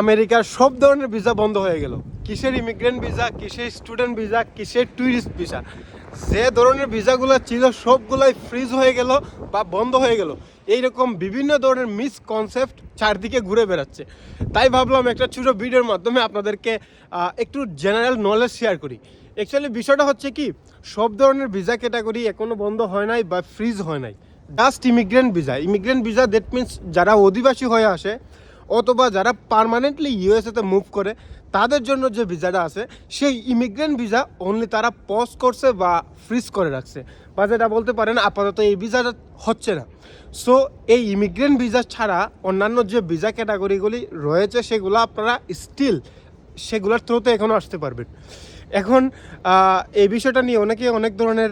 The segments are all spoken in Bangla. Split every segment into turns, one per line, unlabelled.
আমেরিকার সব ধরনের ভিসা বন্ধ হয়ে গেল। কিসের ইমিগ্রেন্ট ভিসা, কিসের স্টুডেন্ট ভিসা, কিসের ট্যুরিস্ট ভিসা, যে ধরনের ভিসাগুলো ছিল সবগুলাই ফ্রিজ হয়ে গেল বা বন্ধ হয়ে গেল। এইরকম বিভিন্ন ধরনের মিসকনসেপ্ট চারদিকে ঘুরে বেড়াচ্ছে। তাই ভাবলাম একটা ছোটো ভিডিওর মাধ্যমে আপনাদেরকে একটু জেনারেল নলেজ শেয়ার করি। অ্যাকচুয়ালি বিষয়টা হচ্ছে কি, সব ধরনের ভিসা ক্যাটাগরি এখনও বন্ধ হয় নাই বা ফ্রিজ হয় নাই। Just immigrant visa that means যারা অধিবাসী হয়ে আসে অথবা যারা পার্মানেন্টলি ইউএসএতে মুভ করে তাদের জন্য যে ভিসাটা আছে সেই ইমিগ্রেন্ট ভিসা অনলি তারা পজ করছে বা ফ্রিজ করে রাখছে, বা যেটা বলতে পারেন আপাতত এই ভিসাটা হচ্ছে না। সো এই ইমিগ্রেন্ট ভিসা ছাড়া অন্যান্য যে ভিসা ক্যাটাগরিগুলি রয়েছে সেগুলো আপনারা স্টিল সেগুলোর থ্রুতে এখনও আসতে পারবেন। এখন এই বিষয়টা নিয়ে অনেকে অনেক ধরনের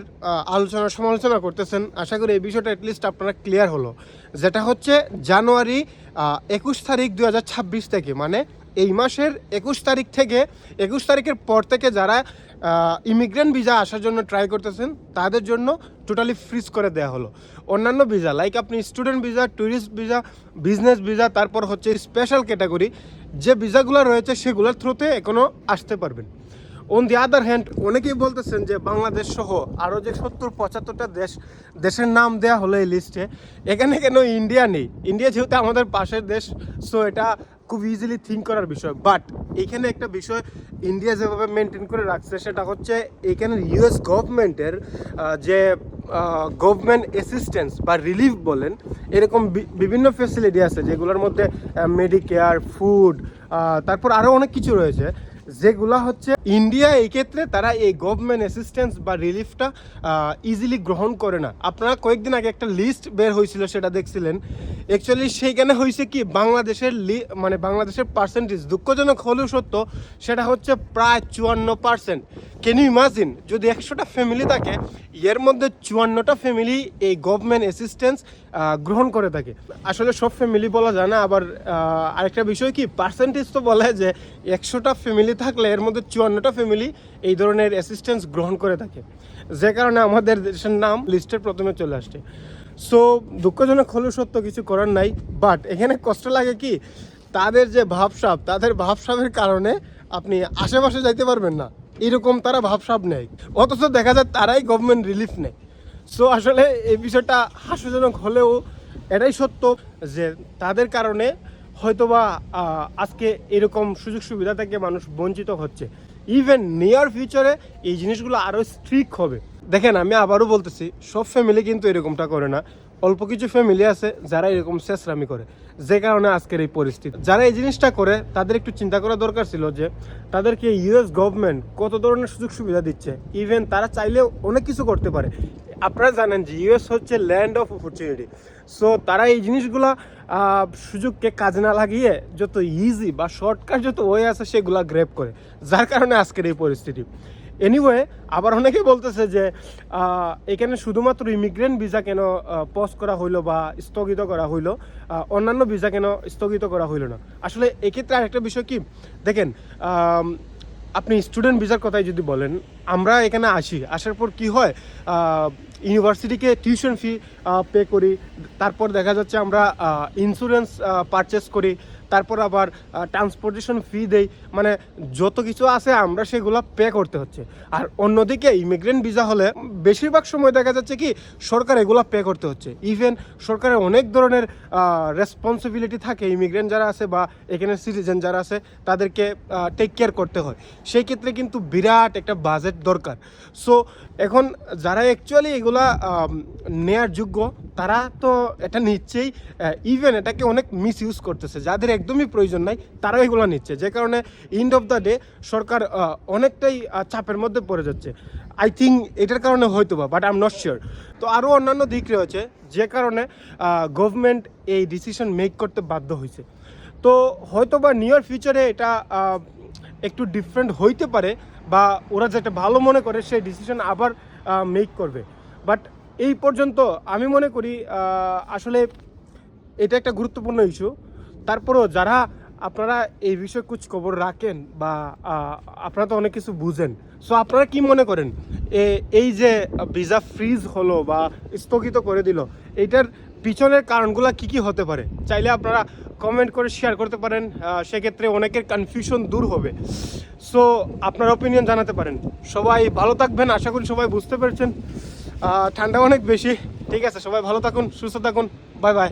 আলোচনা সমালোচনা করতেছেন। আশা করি এই বিষয়টা অ্যাটলিস্ট আপনারা ক্লিয়ার হলো, যেটা হচ্ছে জানুয়ারি 21 তারিখ 2026 থেকে, মানে এই মাসের 21 তারিখ থেকে 21 তারিখের পর থেকে যারা ইমিগ্রেন্ট ভিসা আসার জন্য ট্রাই করতেছেন তাদের জন্য টোটালি ফ্রিজ করে দেওয়া হলো। অন্যান্য ভিসা লাইক আপনি student visa, tourist visa, business visa, তারপর হচ্ছে স্পেশাল ক্যাটাগরি যে ভিসাগুলো রয়েছে সেগুলোর থ্রুতে এখনও আসতে পারবেন। অন দি আদার হ্যান্ড অনেকেই বলতেছেন যে বাংলাদেশ সহ আরও যে 70-75টা দেশের নাম দেওয়া হলো এই লিস্টে, এখানে কেন ইন্ডিয়া নেই? ইন্ডিয়া যেহেতু আমাদের পাশের দেশ, সো এটা খুব ইজিলি থিঙ্ক করার বিষয়। বাট এইখানে একটা বিষয় ইন্ডিয়া যেভাবে মেনটেন করে রাখছে সেটা হচ্ছে এইখানের ইউএস গভর্নমেন্টের যে গভর্নমেন্ট অ্যাসিস্ট্যান্স বা রিলিফ বলেন, এরকম বিভিন্ন ফেসিলিটি আছে যেগুলোর মধ্যে মেডিকেয়ার, ফুড, তারপর আরও অনেক কিছু রয়েছে যেগুলা হচ্ছে ইন্ডিয়া এই ক্ষেত্রে তারা এই গভর্নমেন্ট অ্যাসিস্ট্যান্স বা রিলিফটা ইজিলি গ্রহণ করে না। আপনারা কয়েকদিন আগে একটা লিস্ট বের হয়েছিল, সেটা দেখছিলেন। অ্যাকচুয়ালি সেইখানে হয়েছে কি, বাংলাদেশের পার্সেন্টেজ দুঃখজনক হলেও সত্য, সেটা হচ্ছে প্রায় 54%। ক্যান ইউ ইমাজিন, যদি 100টা ফ্যামিলি থাকে এর মধ্যে 54টা ফ্যামিলি এই গভর্নমেন্ট অ্যাসিস্ট্যান্স গ্রহণ করে থাকে। আসলে সব ফ্যামিলি বলা যায় না। আবার আরেকটা বিষয় কি, পার্সেন্টেজ তো বলে যে 100টা ফ্যামিলি থাকলে এর মধ্যে 54টা ফ্যামিলি এই ধরনের অ্যাসিস্ট্যান্স গ্রহণ করে থাকে, যে কারণে আমাদের দেশের নাম লিস্টের প্রথমে চলে আসছে। সো দুঃখজনক হলেও সত্য, কিছু করার নাই। বাট এখানে কষ্ট লাগে কি, তাদের ভাবসাবের কারণে আপনি আশেপাশে যাইতে পারবেন না, এরকম তারা ভাবসাব নেয়, অথচ দেখা যায় তারাই গভর্নমেন্ট রিলিফ নেয়। সো আসলে এই বিষয়টা হাস্যজনক হলেও এটাই সত্য যে তাদের কারণে হয়তোবা আজকে এরকম সুযোগ সুবিধা থেকে মানুষ বঞ্চিত হচ্ছে। ইভেন নিয়ার ফিউচারে এই জিনিসগুলো আরও স্ট্রিক্ট হবে। দেখেন, আমি আবারও বলতেছি, সব ফ্যামিলি কিন্তু এরকমটা করে না। অল্প কিছু ফ্যামিলি আছে যারা এরকম শেষরামি করে, যে কারণে আজকের এই পরিস্থিতি। যারা এই জিনিসটা করে তাদের একটু চিন্তা করা দরকার ছিল যে তাদেরকে ইউএস গভর্নমেন্ট কত ধরনের সুযোগ সুবিধা দিচ্ছে। ইভেন তারা চাইলেও অনেক কিছু করতে পারে। আপনারা জানেন যে ইউএস হচ্ছে ল্যান্ড অফ অপরচুনিটি। সো তারা এই জিনিসগুলা সুযোগকে কাজে না লাগিয়ে যত ইজি বা শর্টকাট যত ওয়ে আছে সেগুলা গ্র্যাব করে, যার কারণে আজকের এই পরিস্থিতি। এনিওয়ে, আবার অনেকেই বলতেছে যে এখানে শুধুমাত্র ইমিগ্রেন্ট ভিসা কেন পজ করা হইলো বা স্থগিত করা হইলো, অন্যান্য ভিসা কেন স্থগিত করা হইলো না। আসলে এক্ষেত্রে আরেকটা বিষয় কি, দেখেন, আপনি স্টুডেন্ট ভিসার কথাই যদি বলেন, আমরা এখানে আসার পর কি হয়, ইউনিভার্সিটিকে টিউশন ফি পে করি, তারপর দেখা যাচ্ছে আমরা ইন্স্যুরেন্স পারচেস করি, তারপর আবার ট্রান্সপোর্টেশন ফি দেই, মানে যত কিছু আছে আমরা সেগুলো পে করতে হচ্ছে। আর অন্যদিকে ইমিগ্রেন্ট ভিসা হলে বেশিরভাগ সময় দেখা যাচ্ছে কি সরকার এগুলো পে করতে হচ্ছে। ইভেন সরকারের অনেক ধরনের রেসপন্সিবিলিটি থাকে, ইমিগ্রেন্ট যারা আছে বা এখানের সিটিজেন যারা আছে তাদেরকে টেক কেয়ার করতে হয়। সেই ক্ষেত্রে কিন্তু বিরাট একটা বাজেট দরকার। সো এখন যারা অ্যাকচুয়ালি এগুলা নেয়ার যোগ্য তারা তো এটা নিচ্ছেই, ইভেন এটাকে অনেক মিস ইউজ করতেছে, যাদের একদমই প্রয়োজন নাই তারাও এগুলো নিচ্ছে, যে কারণে এন্ড অফ দ্য ডে সরকার অনেকটাই চাপের মধ্যে পড়ে যাচ্ছে। আই থিঙ্ক এটার কারণে হয়তো বা, but I am not sure. তো আরও অন্যান্য দিক রয়েছে যে কারণে গভর্নমেন্ট এই ডিসিশন মেক করতে বাধ্য হয়েছে। তো হয়তো বা নিয়ার ফিউচারে এটা একটু ডিফারেন্ট হইতে পারে, বা ওরা যেটা ভালো মনে করে সেই ডিসিশন আবার মেক করবে। বাট এই পর্যন্ত আমি মনে করি আসলে এটা একটা গুরুত্বপূর্ণ ইস্যু। তারপরেও যারা আপনারা এই বিষয়ে কুছ খবর রাখেন বা আপনারা তো অনেক কিছু বুঝেন, সো আপনারা কি মনে করেন এই যে ভিসা ফ্রিজ হলো বা স্থগিত করে দিল, এইটার পিছনের কারণগুলো কি কি হতে পারে চাইলে আপনারা কমেন্ট করে শেয়ার করতে পারেন, সেক্ষেত্রে অনেকের কনফিউশন দূর হবে। সো আপনার অপিনিয়ন জানাতে পারেন। সবাই ভালো থাকবেন, আশা করি সবাই বুঝতে পেরেছেন। ঠান্ডা অনেক বেশি, ঠিক আছে, সবাই ভালো থাকুন, সুস্থ থাকুন, বাই বাই।